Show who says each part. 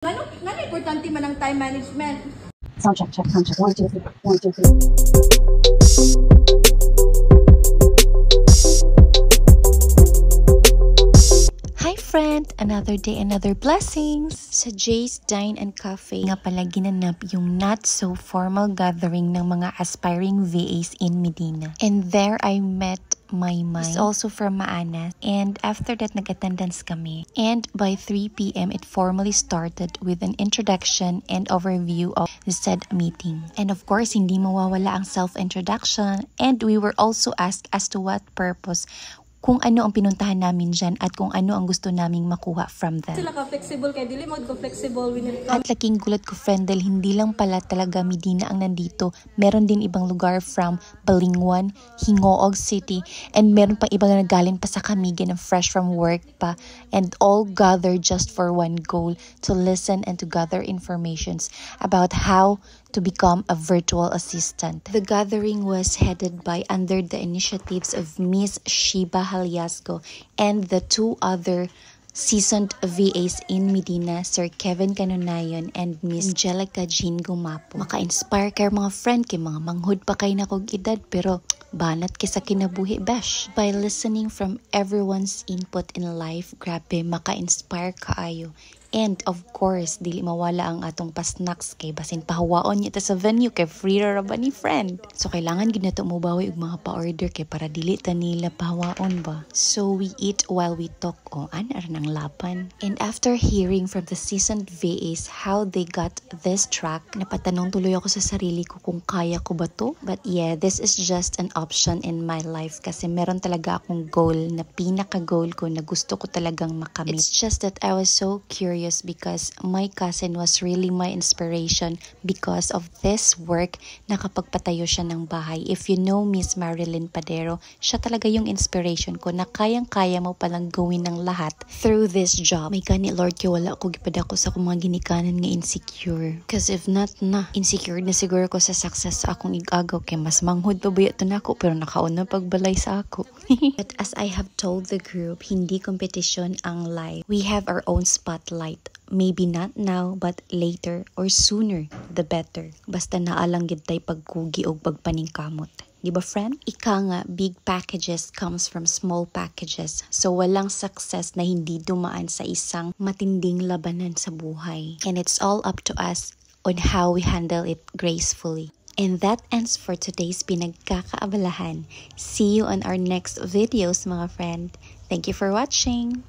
Speaker 1: Ngano importante man ang time management?
Speaker 2: Sound check, check, sound check. 1, 2, 3, 1, 2, 3.
Speaker 3: Hi friend! Another day, another blessings! Sa Jay's Dine and Cafe nga pala ginanap yung not so formal gathering ng mga aspiring VAs in Medina. And there I met Maymay. She's also from Maanas. And after that, nag-attendance kami. And by 3 p.m., it formally started with an introduction and overview of the said meeting. And of course, hindi mawawala ang self-introduction. And we were also asked as to what purpose, kung ano ang pinuntahan namin dyan at kung ano ang gusto naming makuha from them.
Speaker 1: Sila ka-flexible kay dili mo ko flexible when it
Speaker 3: At laking gulat ko friend dahil hindi lang pala talaga Medina ang nandito. Meron din ibang lugar from Balingwan, Hingoog City, and meron pang ibang nagaling pa sa Camigan and fresh from work pa. And all gathered just for one goal, to listen and to gather informations about how to become a virtual assistant. The gathering was headed by under the initiatives of Miss Shiba Haliasco and the two other seasoned VAs in Medina, Sir Kevin Canunayon and Miss Angelica Jean Gumapo. Maka-inspire kayo mga friend, kay mga manghud pa kayo na kong edad, pero banat kisa kinabuhi bash. By listening from everyone's input in life, grabe, maka-inspire kaayo. And of course, dili mawala ang atong pasnacks kay basin pahawaon niya ta sa venue kay free ra ba ni friend. So kailangan gid nato mo bawi og mga pa-order kay para dili ta nila pahawaon ba. So we eat while we talk o anar nang lapan. And after hearing from the seasoned VAs how they got this track, napatanong tuloy ako sa sarili ko kung kaya ko ba to. But yeah, this is just an option in my life kasi meron talaga akong goal na pinaka-goal ko na gusto ko talagang makamit. It's just that I was so curious because my cousin was really my inspiration because of this work. Nakapagpatayo siya ng bahay. If you know Miss Marilyn Padero, siya talaga yung inspiration ko na kayang-kaya mo palang gawin ng lahat through this job. May gani Lord, kaya wala ko gipadako sa akong mga ginikanan nga insecure. Because if not na, insecure na siguro ko sa success sa akong igagaw kay mas manghud pa buya to nako pero nakaon na pagbalay sa ako. But as I have told the group, hindi competition ang life. We have our own spotlight. Maybe not now, but later or sooner, the better. Basta naalang gid tay pagkugi o pagpaningkamot. Di ba friend? Ika nga, big packages comes from small packages. So walang success na hindi dumaan sa isang matinding labanan sa buhay. And it's all up to us on how we handle it gracefully. And that ends for today's Pinagkakaabalahan. See you on our next videos, mga friend. Thank you for watching.